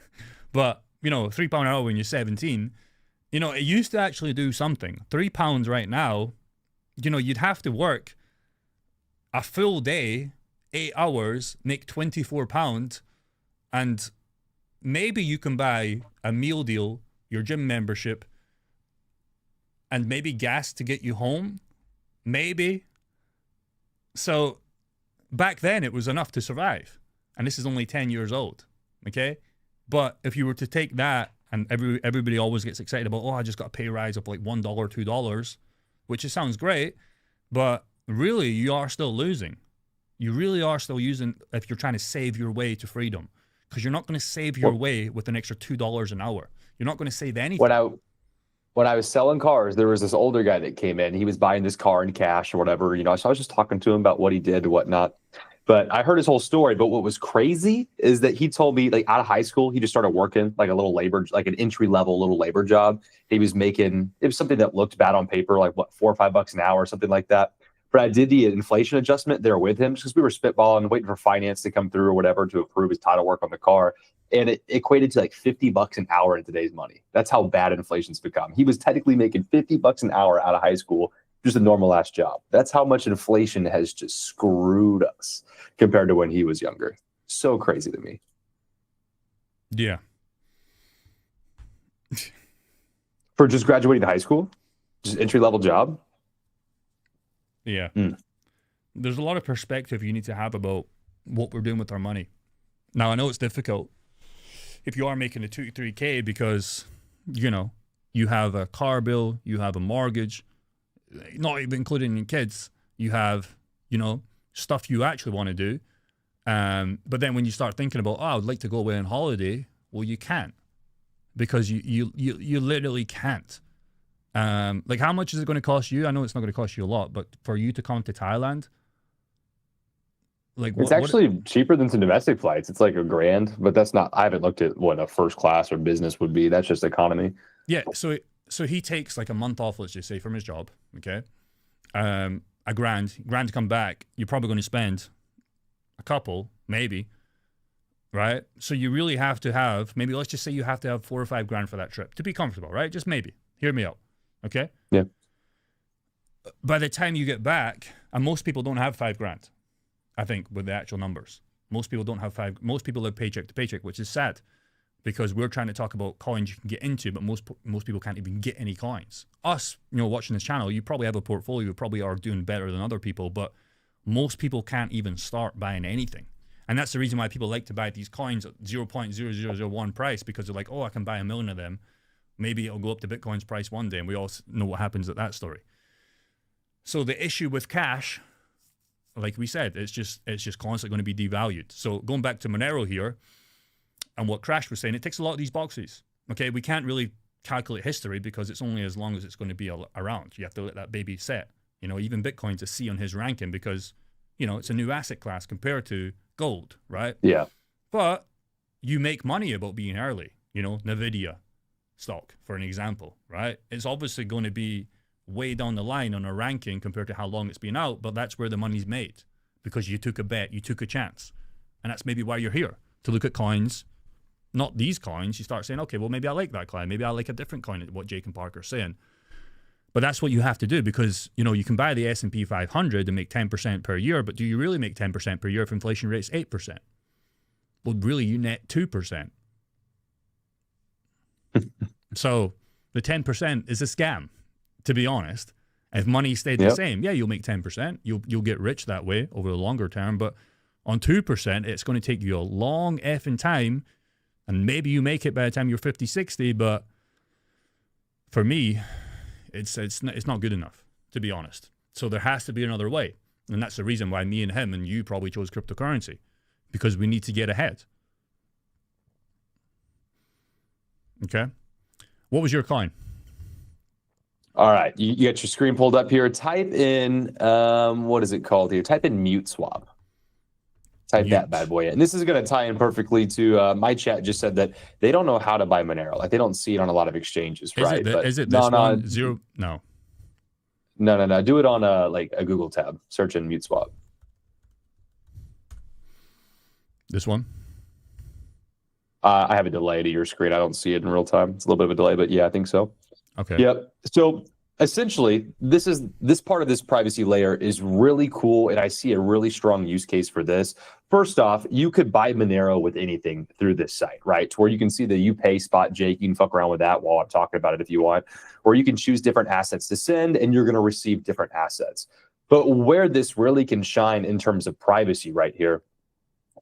But, you know, £3 an hour when you're 17, you know, it used to actually do something. £3 right now, you know, you'd have to work a full day, 8 hours, make £24, and maybe you can buy a meal deal, your gym membership, and maybe gas to get you home. Maybe. So back then it was enough to survive. And this is only 10 years old. Okay? But if you were to take that, and everybody always gets excited about, oh, I just got a pay rise of like $1, $2, which it sounds great, but really you are still losing. You really are still using if you're trying to save your way to freedom. Because you're not going to save your way with an extra $2 an hour. You're not going to save anything. When I was selling cars, there was this older guy that came in. He was buying this car in cash or whatever, you know. So I was just talking to him about what he did and whatnot. But I heard his whole story. But what was crazy is that he told me, like, out of high school, he just started working like a little labor, like an entry level little labor job. He was making, it was something that looked bad on paper, like what, $4 or $5 an hour or something like that. But I did the inflation adjustment there with him because we were spitballing, waiting for finance to come through or whatever to approve his title work on the car. And it equated to like $50 an hour in today's money. That's how bad inflation's become. He was technically making $50 an hour out of high school, just a normal ass job. That's how much inflation has just screwed us compared to when he was younger. So crazy to me. Yeah. For just graduating high school, just entry level job. Yeah. There's a lot of perspective you need to have about what we're doing with our money. Now, I know it's difficult if you are making a 2-3K because, you know, you have a car bill, you have a mortgage, not even including your kids, you have, you know, stuff you actually want to do. But then when you start thinking about, oh, I would like to go away on holiday, well, you can't because you literally can't. Like, how much is it going to cost you? I know it's not going to cost you a lot, but for you to come to Thailand, like, it's actually cheaper than some domestic flights. It's like $1,000, but that's not. I haven't looked at what a first class or business would be. That's just economy. Yeah. So he takes like a month off, let's just say, from his job. Okay, $1,000 to come back. You're probably going to spend a couple, maybe, right? So you really have to have, maybe let's just say you have to have $4 or $5 for that trip to be comfortable, right? Just maybe. Hear me out. Okay. Yeah. By the time you get back, and most people don't have $5,000, I think, with the actual numbers. Most people don't have most people live paycheck to paycheck, which is sad because we're trying to talk about coins you can get into, but most people can't even get any coins. Us, you know, watching this channel, you probably have a portfolio, you probably are doing better than other people, but most people can't even start buying anything. And that's the reason why people like to buy these coins at 0.0001 price, because they're like, oh, I can buy 1 million of them. Maybe it'll go up to Bitcoin's price one day, and we all know what happens at that story. So the issue with cash, like we said, it's just constantly going to be devalued. So going back to Monero here, and what Crash was saying, it ticks a lot of these boxes. Okay, we can't really calculate history because it's only as long as it's going to be around. You have to let that baby set. You know, even Bitcoin's a C on his ranking because, you know, it's a new asset class compared to gold, right? Yeah. But you make money about being early. You know, Nvidia stock, for an example, right? It's obviously going to be way down the line on a ranking compared to how long it's been out, but that's where the money's made because you took a bet, you took a chance. And that's maybe why you're here, to look at coins, not these coins. You start saying, okay, well, maybe I like that coin. Maybe I like a different coin, what Jake and Parker are saying. But that's what you have to do because, you know, you can buy the S&P 500 and make 10% per year, but do you really make 10% per year if inflation rate's 8%? Well, really, you net 2%. So the 10% is a scam, to be honest. If money stayed the same, yeah, you'll make 10%. You'll get rich that way over the longer term. But on 2%, it's going to take you a long effing time. And maybe you make it by the time you're 50, 60. But for me, it's not good enough, to be honest. So there has to be another way. And that's the reason why me and him and you probably chose cryptocurrency, because we need to get ahead. Okay. What was your coin? All right. You got your screen pulled up here. Type in, what is it called here? Type in mute swap. Type that bad boy in. And this is going to tie in perfectly to my chat just said that they don't know how to buy Monero. Like they don't see it on a lot of exchanges, right? Is it this one? Zero? No. No. Do it on a Google tab. Search in mute swap. This one? I have a delay to your screen. I don't see it in real time. It's a little bit of a delay, but yeah, I think so. Okay. Yep. So essentially, this part of this privacy layer is really cool, and I see a really strong use case for this. First off, you could buy Monero with anything through this site, right? To where you can see the you pay spot, Jake. You can fuck around with that while I'm talking about it if you want. Or you can choose different assets to send, and you're going to receive different assets. But where this really can shine in terms of privacy right here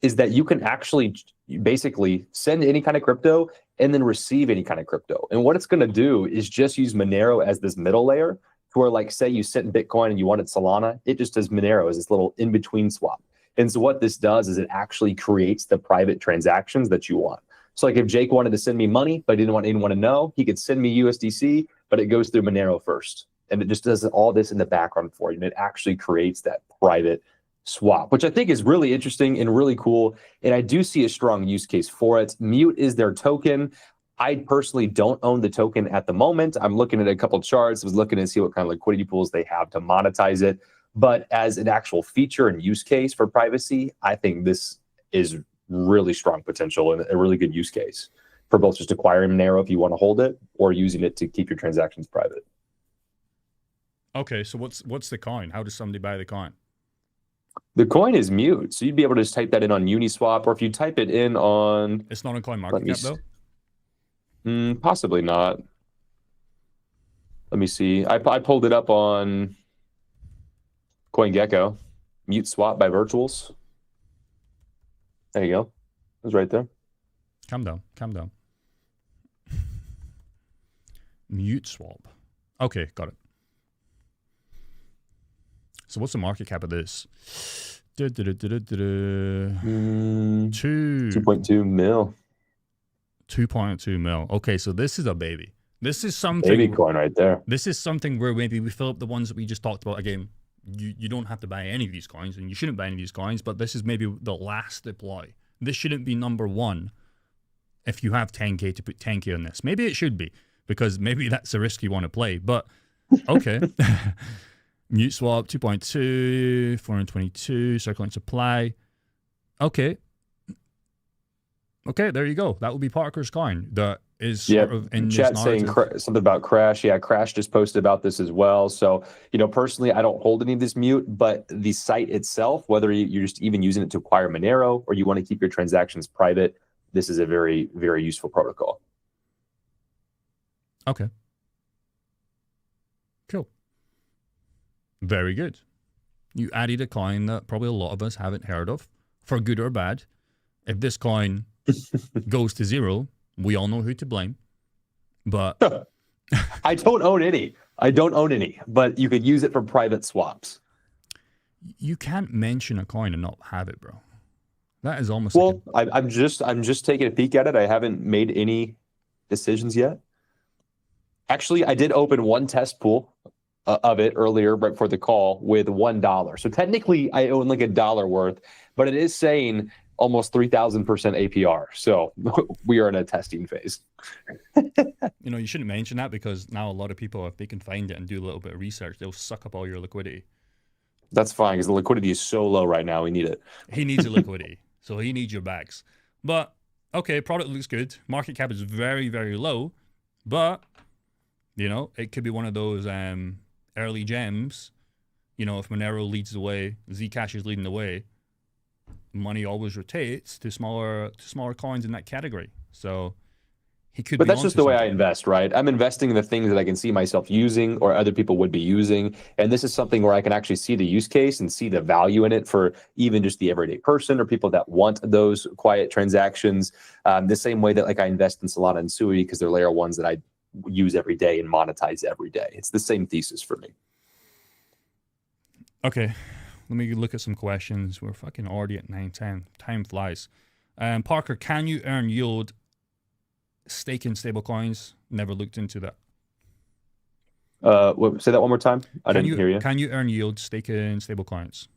is that you can actually basically send any kind of crypto and then receive any kind of crypto. And what it's going to do is just use Monero as this middle layer to where, like, say you sent Bitcoin and you wanted Solana, it just does Monero as this little in-between swap. And so what this does is it actually creates the private transactions that you want. So like if Jake wanted to send me money, but didn't want anyone to know, he could send me USDC, but it goes through Monero first. And it just does all this in the background for you. And it actually creates that private swap, which I think is really interesting and really cool. And I do see a strong use case for it. Mute is their token. I personally don't own the token at the moment. I'm looking at a couple of charts. I was looking to see what kind of liquidity pools they have to monetize it. But as an actual feature and use case for privacy, I think this is really strong potential and a really good use case for both just acquiring Monero if you want to hold it or using it to keep your transactions private. Okay, so what's the coin? How does somebody buy the coin? The coin is Mute, so you'd be able to just type that in on Uniswap, or if you type it in on... It's not on CoinMarketCap, though? Possibly not. Let me see. I pulled it up on CoinGecko. Mute swap by Virtuals. There you go. It was right there. Calm down. Mute swap. Okay, got it. So what's the market cap of this? 2.2 mil. 2.2 mil. Okay, so this is a baby. This is something. Baby coin right there. This is something where maybe we fill up the ones that we just talked about. Again, you don't have to buy any of these coins, and you shouldn't buy any of these coins, but this is maybe the last deploy. This shouldn't be number one if you have 10K to put 10K on this. Maybe it should be, because maybe that's a risk you want to play, but okay. Mute swap 2.2, 422, circulating supply. Okay, there you go. That will be Parker's coin. That is sort of in chat this saying something about Crash. Yeah, Crash just posted about this as well. So, personally, I don't hold any of this Mute, but the site itself, whether you're just even using it to acquire Monero or you want to keep your transactions private, this is a very, very useful protocol. Okay. Cool. Very good. You added a coin that probably a lot of us haven't heard of, for good or bad. If this coin goes to zero, we all know who to blame. But I don't own any, but you could use it for private swaps. You can't mention a coin and not have it, bro. That is almost I'm just taking a peek at it. I haven't made any decisions yet. Actually, I did open one test pool of it earlier, right before the call, with $1. So technically, I own like $1 worth, but it is saying almost 3,000% APR. So we are in a testing phase. You shouldn't mention that, because now a lot of people, if they can find it and do a little bit of research, they'll suck up all your liquidity. That's fine, because the liquidity is so low right now. We need it. He needs the liquidity, so he needs your bags. But okay, product looks good. Market cap is very, very low, but it could be one of those early gems. If Monero leads the way, Zcash is leading the way, money always rotates to smaller coins in that category. So he could. But that's just the way I invest, right? I'm investing in the things that I can see myself using or other people would be using. And this is something where I can actually see the use case and see the value in it for even just the everyday person or people that want those quiet transactions. The same way that I invest in Solana and Sui, because they're layer ones that I use every day and monetize every day. It's the same thesis for me. Okay, let me look at some questions. We're fucking already at 9:10. Time flies. Parker, can you earn yield staking stablecoins? Never looked into that. Say that one more time. I didn't hear you. Can you earn yield staking stablecoins?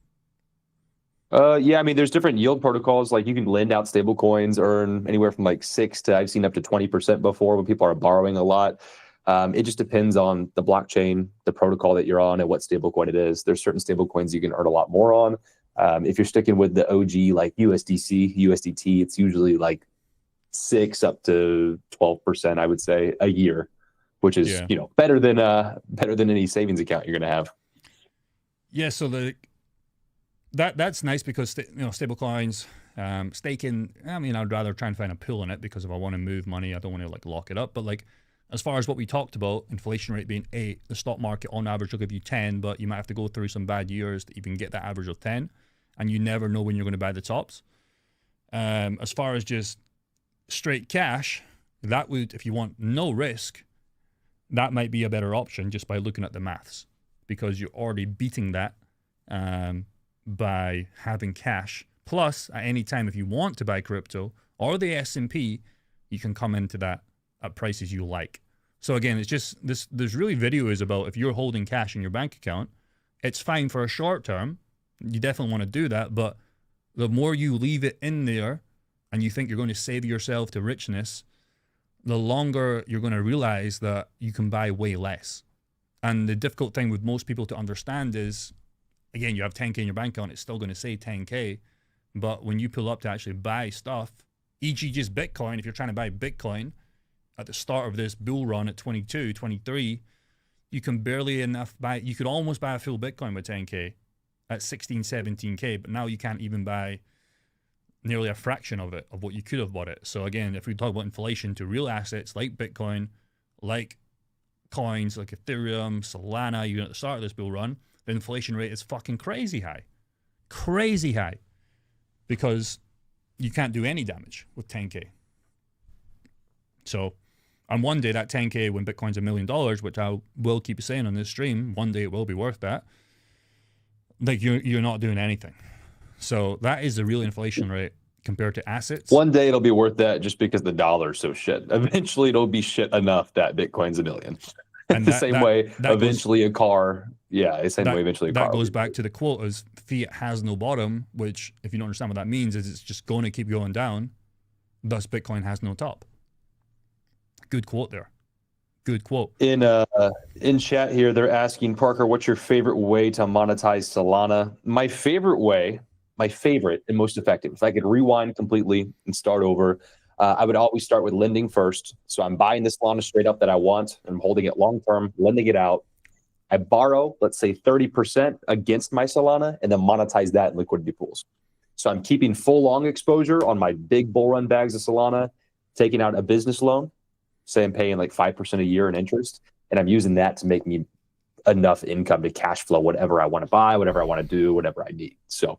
Yeah, there's different yield protocols. Like you can lend out stable coins, earn anywhere from 6 to I've seen up to 20% before when people are borrowing a lot. It just depends on the blockchain, the protocol that you're on, and what stablecoin it is. There's certain stablecoins you can earn a lot more on. If you're sticking with the OG like USDC, USDT, it's usually like 6 up to 12%, I would say, a year, which is better than any savings account you're gonna have. Yeah, so that's nice because stable coins, staking. I mean, I'd rather try and find a pool in it because if I want to move money, I don't want to like lock it up. But like, as far as what we talked about, inflation rate being 8, the stock market on average will give you 10, but you might have to go through some bad years to even get that average of 10, and you never know when you're going to buy the tops. As far as just straight cash, that would, if you want no risk, that might be a better option just by looking at the maths, because you're already beating that by having cash. Plus, at any time, if you want to buy crypto or the S&P, you can come into that at prices you like. So again, it's just this. There's really videos about if you're holding cash in your bank account, it's fine for a short term. You definitely want to do that, but the more you leave it in there and you think you're going to save yourself to richness, the longer you're going to realize that you can buy way less. And the difficult thing with most people to understand is, again, you have 10K in your bank account, it's still going to say 10K. But when you pull up to actually buy stuff, e.g. just Bitcoin, if you're trying to buy Bitcoin at the start of this bull run at 22, 23, you can barely enough buy, you could almost buy a full Bitcoin with 10K at 16, 17K, but now you can't even buy nearly a fraction of it, of what you could have bought it. So again, if we talk about inflation to real assets like Bitcoin, like coins, like Ethereum, Solana, even at the start of this bull run, the inflation rate is fucking crazy high. Crazy high. Because you can't do any damage with 10K. So, and one day that 10K, when Bitcoin's $1 million, which I will keep saying on this stream, one day it will be worth that. Like you're not doing anything. So that is the real inflation rate compared to assets. One day it'll be worth that just because the dollar's so shit. Eventually it'll be shit enough that Bitcoin's $1 million. And the same way, eventually a car. Yeah, the same way eventually a car. That goes back to the quote as Fiat has no bottom, which if you don't understand what that means is it's just going to keep going down. Thus Bitcoin has no top. Good quote there. Good quote. In chat here, they're asking, Parker, what's your favorite way to monetize Solana? My favorite and most effective, if I could rewind completely and start over, I would always start with lending first. So I'm buying this Solana straight up that I want. I'm holding it long term, lending it out. I borrow, let's say 30% against my Solana, and then monetize that in liquidity pools. So I'm keeping full long exposure on my big bull run bags of Solana, taking out a business loan, say I'm paying like 5% a year in interest, and I'm using that to make me enough income to cash flow whatever I want to buy, whatever I want to do, whatever I need. So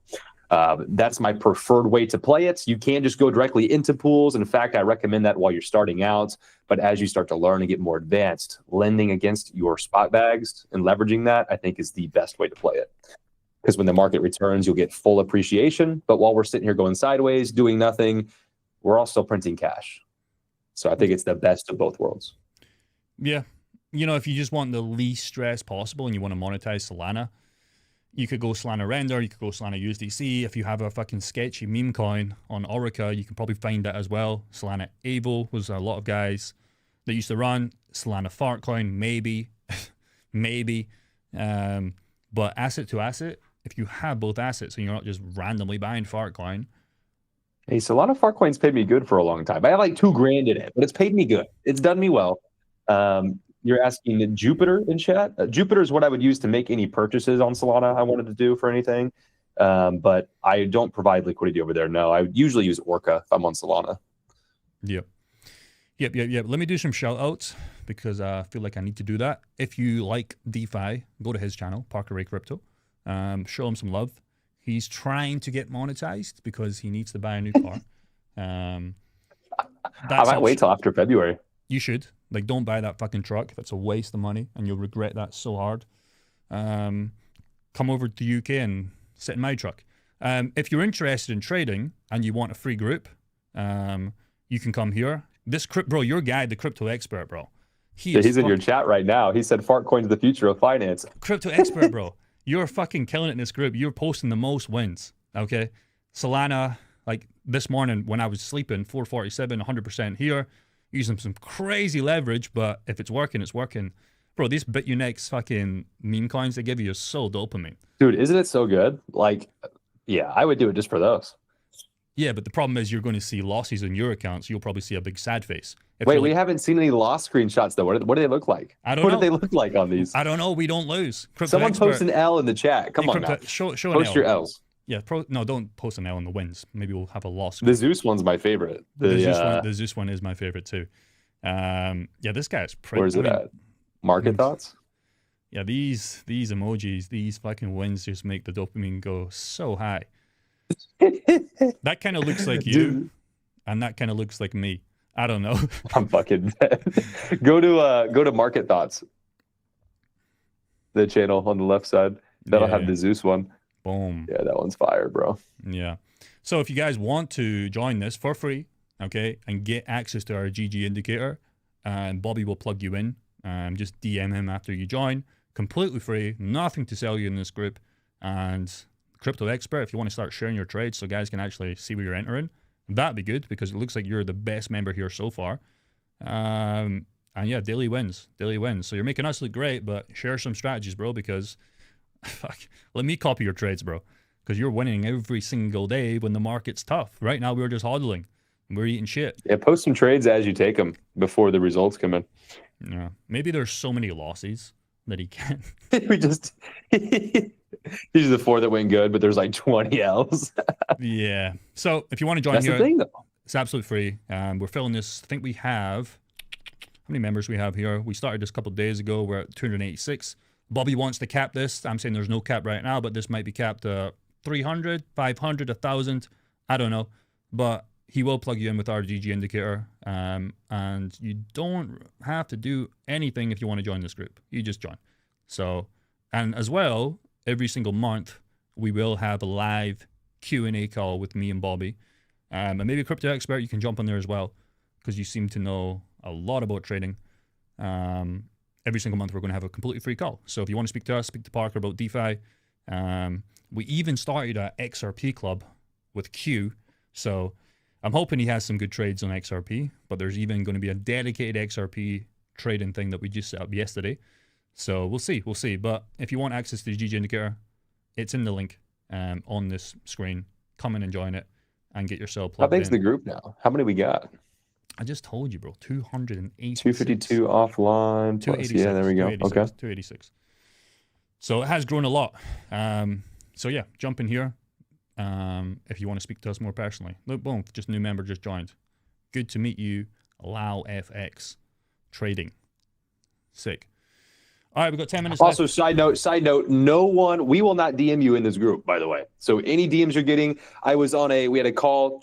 that's my preferred way to play it. You can just go directly into pools. In fact, I recommend that while you're starting out. But as you start to learn and get more advanced, lending against your spot bags and leveraging that, I think is the best way to play it. Because when the market returns, you'll get full appreciation. But while we're sitting here going sideways, doing nothing, we're also printing cash. So I think it's the best of both worlds. Yeah. You know, if you just want the least stress possible and you want to monetize Solana, you could go Solana Render, you could go Solana USDC. If you have a fucking sketchy meme coin on Orica, you can probably find that as well. Solana Avo was a lot of guys that used to run. Solana Fartcoin, maybe. Maybe. But asset to asset, if you have both assets and you're not just randomly buying Fartcoin. Hey, Solana Fartcoin's paid me good for a long time. I have like $2,000 in it, but it's paid me good. It's done me well. You're asking Jupiter in chat. Jupiter is what I would use to make any purchases on Solana I wanted to do for anything. But I don't provide liquidity over there. No, I would usually use Orca if I'm on Solana. Yep. Let me do some shout outs because I feel like I need to do that. If you like DeFi, go to his channel, Parker Ray Crypto. Show him some love. He's trying to get monetized because he needs to buy a new car. I might wait till after February. You should. Like, don't buy that fucking truck. That's a waste of money, and you'll regret that so hard. Come over to the UK and sit in my truck. If you're interested in trading and you want a free group, you can come here. Bro, your guy, the crypto expert, bro. He's in your chat right now. He said Fartcoin's the future of finance. Crypto expert, bro. You're fucking killing it in this group. You're posting the most wins, okay? Solana, like this morning when I was sleeping, 447, 100% here. using some crazy leverage, but if it's working, it's working. Bro, these BitUnix fucking meme coins they give you is so dopamine. Dude, isn't it so good? Like, yeah, I would do it just for those. Yeah, but the problem is you're going to see losses in your accounts. You'll probably see a big sad face. Wait, we haven't seen any loss screenshots though. What do they look like? I don't What know. do they look like on these? I don't know. We don't lose. Someone post an L in the chat. Come on now. Show an Post L. your L's. Yeah, no, don't post an L on the wins. Maybe we'll have a loss. The Zeus one's my favorite. The Zeus one is my favorite too. Yeah, this guy's pretty. Where's it at? Market thoughts? Yeah, these emojis, these fucking wins just make the dopamine go so high. That kind of looks like you, dude. And that kind of looks like me. I don't know. I'm fucking dead. Go to Market Thoughts. The channel on the left side. That'll have the Zeus one. Boom. Yeah, that one's fire, bro. Yeah. So if you guys want to join this for free, okay, and get access to our GG indicator, and Bobby will plug you in. Just DM him after you join. Completely free. Nothing to sell you in this group. And Crypto Expert, if you want to start sharing your trades so guys can actually see where you're entering, that'd be good because it looks like you're the best member here so far. And yeah, daily wins. So you're making us look great, but share some strategies, bro, because fuck, let me copy your trades, bro, because you're winning every single day when the market's tough. Right now, we're just hodling. We're eating shit. Yeah, post some trades as you take them before the results come in. Yeah, maybe there's so many losses that he can't. We just these are the 4 that went good, but there's like 20 L's. Yeah. So if you want to join That's here, the thing, though. It's absolutely free. We're filling this. I think we have how many members we have here. We started this a couple of days ago. We're at 286. Bobby wants to cap this. I'm saying there's no cap right now, but this might be capped 300, 500, 1,000. I don't know, but he will plug you in with our GG indicator, and you don't have to do anything if you want to join this group. You just join. So, and as well, every single month we will have a live Q&A call with me and Bobby, and maybe a Crypto Expert. You can jump on there as well because you seem to know a lot about trading. Every single month we're going to have a completely free call. So if you want to speak to us, speak to Parker about DeFi. We even started a XRP club with Q. So I'm hoping he has some good trades on XRP, but there's even going to be a dedicated XRP trading thing that we just set up yesterday. So we'll see. But if you want access to the GG indicator, it's in the link on this screen. Come in and join it and get yourself plugged in. How big's the group now? How many we got? I just told you, bro. 286. 252 offline. 286. Yeah, there we go. 286, okay. 286. So it has grown a lot. So yeah, jump in here. If you want to speak to us more personally. Look, boom, just new member just joined. Good to meet you. Allow FX trading. Sick. All right, we've got 10 minutes also, left. side note, no one, we will not DM you in this group, by the way. So any DMs you're getting, we had a call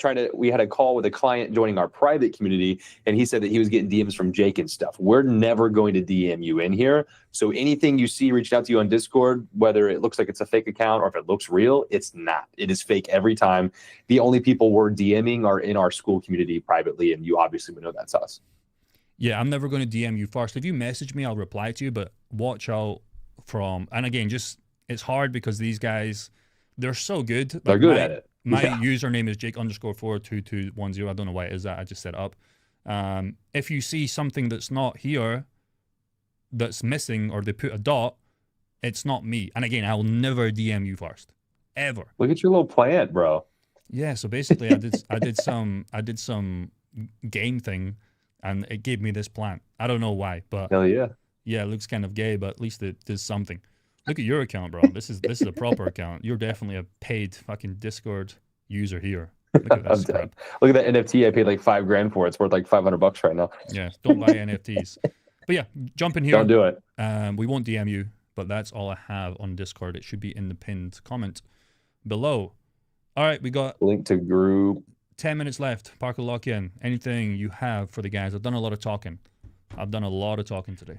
with a client joining our private community, and he said that he was getting DMs from Jake and stuff. We're never going to DM you in here. So anything you see reaching out to you on Discord, whether it looks like it's a fake account or if it looks real, it's not. It is fake every time. The only people we're DMing are in our school community privately, and you obviously would know that's us. Yeah, I'm never going to DM you first. If you message me, I'll reply to you, but watch out from, and again, just, it's hard because these guys, they're so good. They're good at it. My username is Jake_42210. I don't know why it is that. I just set it up. If you see something that's not here, that's missing, or they put a dot, it's not me. And again, I'll never DM you first, ever. Look at your little plant, bro. Yeah. So basically, I did some game thing, and it gave me this plant. I don't know why, but hell yeah. Yeah, it looks kind of gay, but at least it does something. Look at your account, bro. This is a proper account. You're definitely a paid fucking Discord user here. Look at this crap. Look at that NFT. I paid like $5,000 for it. It's worth like $500 right now. Yeah, don't buy NFTs. But yeah, jump in here. Don't do it. We won't DM you, but that's all I have on Discord. It should be in the pinned comment below. All right, we got link to group. 10 minutes left. Parker, lock in. Anything you have for the guys? I've done a lot of talking. Today.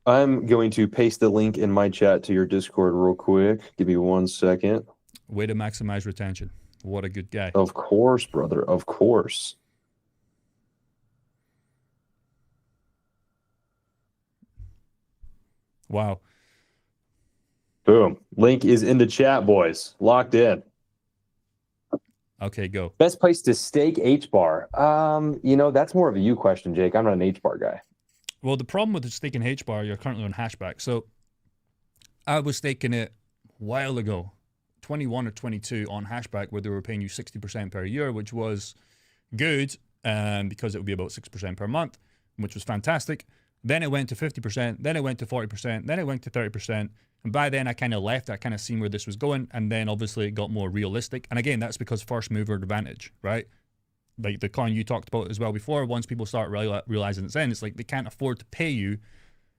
I'm going to paste the link in my chat to your Discord real quick. Give me 1 second. Way to maximize retention. What a good guy. Of course, brother. Of course. Wow. Boom. Link is in the chat, boys. Locked in. Okay, go. Best place to stake HBAR. That's more of a you question, Jake. I'm not an HBAR guy. Well, the problem with the staking HBAR, you're currently on hashback. So I was staking it a while ago, 21 or 22 on hashback, where they were paying you 60% per year, which was good, because it would be about 6% per month, which was fantastic. Then it went to 50%, then it went to 40%, then it went to 30%. And by then I kind of left, I kind of seen where this was going. And then obviously it got more realistic. And again, that's because first mover advantage, right? Like the coin you talked about as well before, once people start realizing it's in, it's like they can't afford to pay you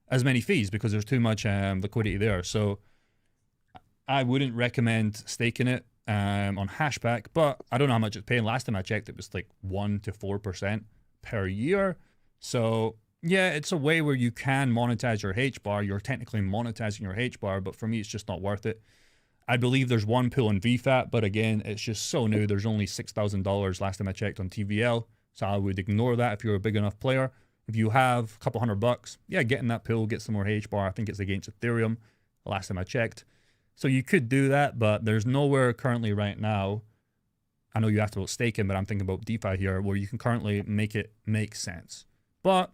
as many fees because there's too much liquidity there. So I wouldn't recommend staking it on hashback, but I don't know how much it's paying. Last time I checked, it was like 1 to 4% per year. So yeah, it's a way where you can monetize your HBAR. You're technically monetizing your HBAR, but for me, it's just not worth it. I believe there's one pool in VFAT, but again, it's just so new. There's only $6,000 last time I checked on TVL, so I would ignore that if you're a big enough player. If you have a couple $100, yeah, get in that pool, get some more HBAR. I think it's against Ethereum, the last time I checked. So you could do that, but there's nowhere currently right now. I know you have to staking, but I'm thinking about DeFi here, where you can currently make it make sense. But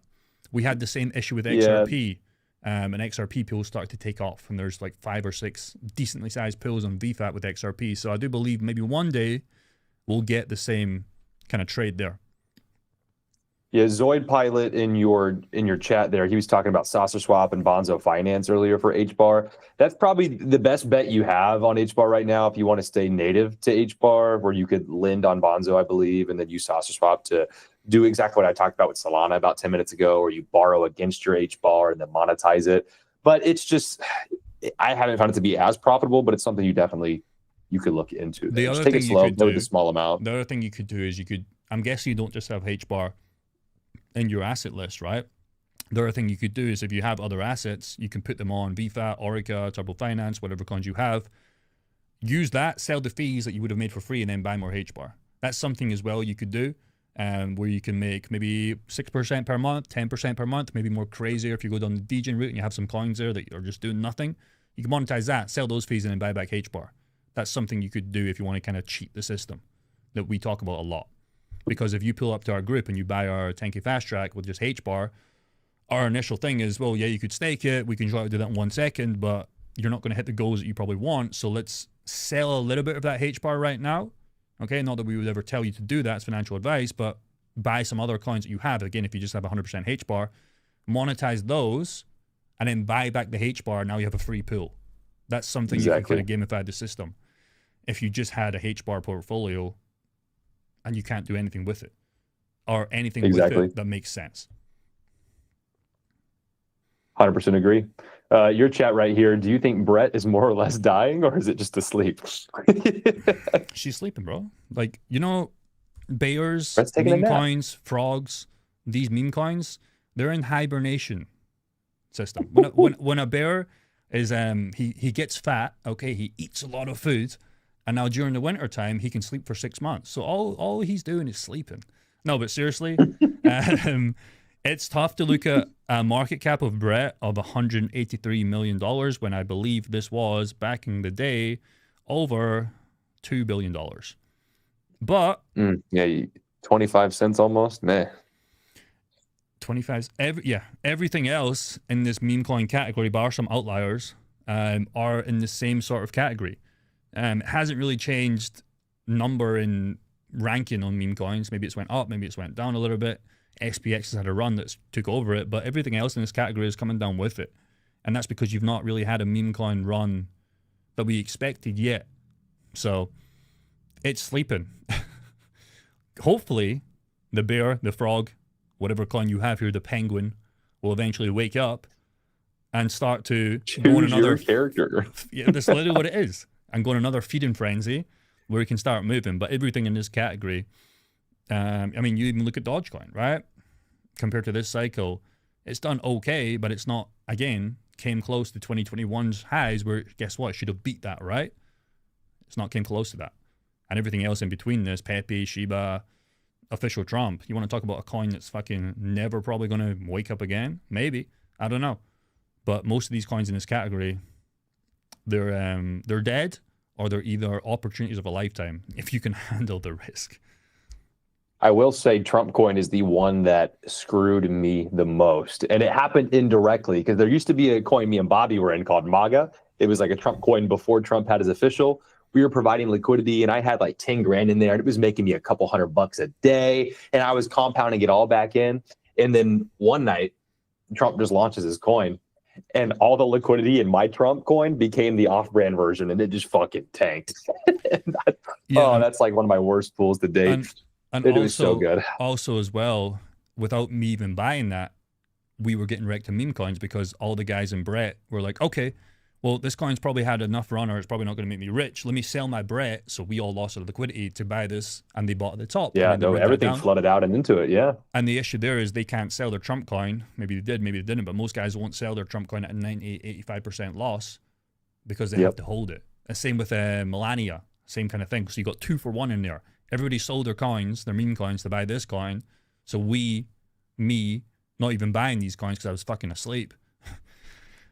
we had the same issue with XRP, and XRP pools started to take off, and there's like 5 or 6 decently sized pools on VFAT with XRP. So I do believe maybe one day we'll get the same kind of trade there. Yeah, Zoid Pilot in your chat there, he was talking about Saucer Swap and Bonzo Finance earlier for HBAR. That's probably the best bet you have on HBAR right now if you want to stay native to HBAR, where you could lend on Bonzo, I believe, and then use Saucer Swap to do exactly what I talked about with Solana about 10 minutes ago, where you borrow against your HBAR and then monetize it. But it's just, I haven't found it to be as profitable, but it's something you could look into. The other just take thing it slow, you could go do, with a small amount. The other thing you could do is I'm guessing you don't just have HBAR in your asset list, right? The other thing you could do is if you have other assets, you can put them on VFAT, Orica, Turbo Finance, whatever coins you have. Use that, sell the fees that you would have made for free, and then buy more HBAR. That's something as well you could do, where you can make maybe 6% per month, 10% per month, maybe more crazier if you go down the degen route and you have some coins there that are just doing nothing. You can monetize that, sell those fees, and then buy back HBAR. That's something you could do if you want to kind of cheat the system that we talk about a lot. Because if you pull up to our group and you buy our 10K fast track with just HBAR, our initial thing is, well, yeah, you could stake it. We can try to do that in 1 second, but you're not going to hit the goals that you probably want. So let's sell a little bit of that HBAR right now. Okay, not that we would ever tell you to do that. It's financial advice, but buy some other coins that you have. Again, if you just have 100% HBAR, monetize those, and then buy back the HBAR. Now you have a free pool. That's something you can kind of gamify the system. If you just had a HBAR portfolio and you can't do anything with it, or anything with it that makes sense. 100% agree. Your chat right here, do you think Brett is more or less dying, or is it just asleep? She's sleeping, bro. Like, bears, taking meme coins, frogs, these meme coins, they're in hibernation system. When a bear is, he gets fat, okay, he eats a lot of food, and now during the winter time, he can sleep for 6 months. So all he's doing is sleeping. No, but seriously, it's tough to look at a market cap of Brett of $183 million when I believe this was, back in the day, over $2 billion. But... yeah, 25 cents almost, meh. 25, everything else in this meme coin category, bar some outliers, are in the same sort of category. It hasn't really changed number in ranking on meme coins. Maybe it's went up, maybe it's went down a little bit. SPX has had a run that's took over it, but everything else in this category is coming down with it. And that's because you've not really had a meme coin run that we expected yet. So it's sleeping. Hopefully the bear, the frog, whatever coin you have here, the penguin, will eventually wake up and start to go on another character. Yeah, that's literally what it is. And go on another feeding frenzy where you can start moving. But everything in this category, I mean, you even look at Dogecoin, right? Compared to this cycle, it's done okay, but it's not, again, came close to 2021's highs where, guess what, it should have beat that, right? It's not came close to that. And everything else in between this, Pepe, Shiba, official Trump. You want to talk about a coin that's fucking never probably going to wake up again? Maybe. I don't know. But most of these coins in this category, they're dead, or they're either opportunities of a lifetime if you can handle the risk. I will say Trump coin is the one that screwed me the most. And it happened indirectly because there used to be a coin me and Bobby were in called MAGA. It was like a Trump coin before Trump had his official. We were providing liquidity and I had like 10 grand in there and it was making me a couple $100 a day. And I was compounding it all back in. And then one night, Trump just launches his coin and all the liquidity in my Trump coin became the off-brand version and it just fucking tanked. That's like one of my worst pools to date. And it also, was so good. Also, as well, without me even buying that, we were getting wrecked in meme coins because all the guys in Brett were like, okay, well, this coin's probably had enough run or it's probably not going to make me rich. Let me sell my Brett. So we all lost our liquidity to buy this and they bought at the top. Yeah, no, everything flooded out and into it. Yeah. And the issue there is they can't sell their Trump coin. Maybe they did, maybe they didn't, but most guys won't sell their Trump coin at a 90, 85% loss because they have to hold it. And same with Melania, same kind of thing. So you got 2 for 1 in there. Everybody sold their coins, their meme coins, to buy this coin. So me, not even buying these coins because I was fucking asleep.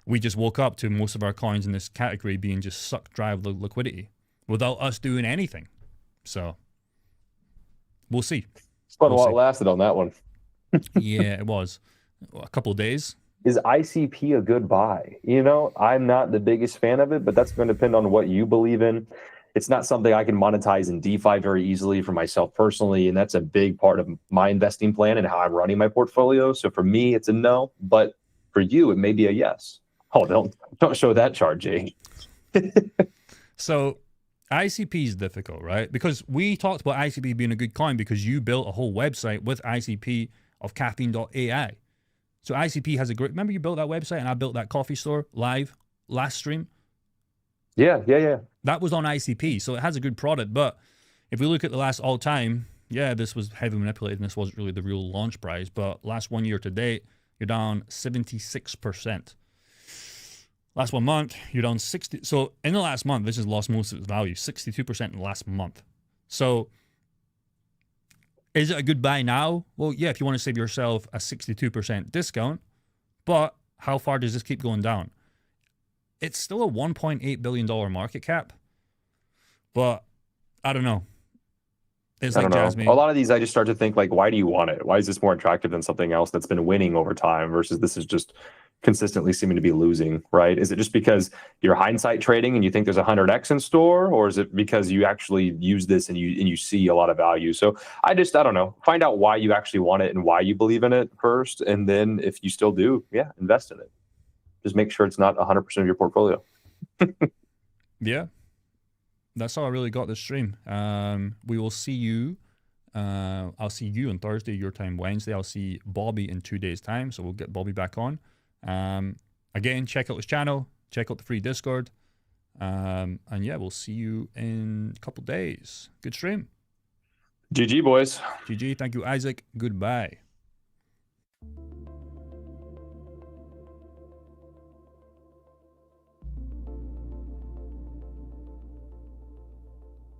We just woke up to most of our coins in this category being just sucked dry of liquidity without us doing anything. So we'll see. It's fun while it lasted on that one. Yeah, it was. A couple of days. Is ICP a good buy? You know, I'm not the biggest fan of it, but that's going to depend on what you believe in. It's not something I can monetize in DeFi very easily for myself personally, and that's a big part of my investing plan and how I'm running my portfolio. So for me, it's a no, but for you, it may be a yes. Oh, don't show that chart, Jay. So ICP is difficult, right? Because we talked about ICP being a good coin because you built a whole website with ICP of caffeine.ai. So ICP has a great, remember you built that website and I built that coffee store live last stream? Yeah. That was on ICP, so it has a good product. But if we look at the last all time, yeah, this was heavily manipulated and this wasn't really the real launch price. But last 1 year to date, you're down 76%. Last 1 month, you're down 60. So in the last month, this has lost most of its value, 62% in the last month. So is it a good buy now? Well, yeah, if you want to save yourself a 62% discount, but how far does this keep going down? It's still a $1.8 billion market cap, but I don't know. It's like Jasmine. A lot of these, I just start to think like, why do you want it? Why is this more attractive than something else that's been winning over time versus this is just consistently seeming to be losing, right? Is it just because you're hindsight trading and you think there's 100x in store, or is it because you actually use this and you see a lot of value? So I don't know. Find out why you actually want it and why you believe in it first, and then if you still do, yeah, invest in it. Just make sure it's not 100% of your portfolio. Yeah. That's all I really got this stream. We will see you. I'll see you on Thursday, your time Wednesday. I'll see Bobby in 2 days' time. So we'll get Bobby back on. Again, check out his channel. Check out the free Discord. And yeah, we'll see you in a couple days. Good stream. GG, boys. GG. Thank you, Isaac. Goodbye.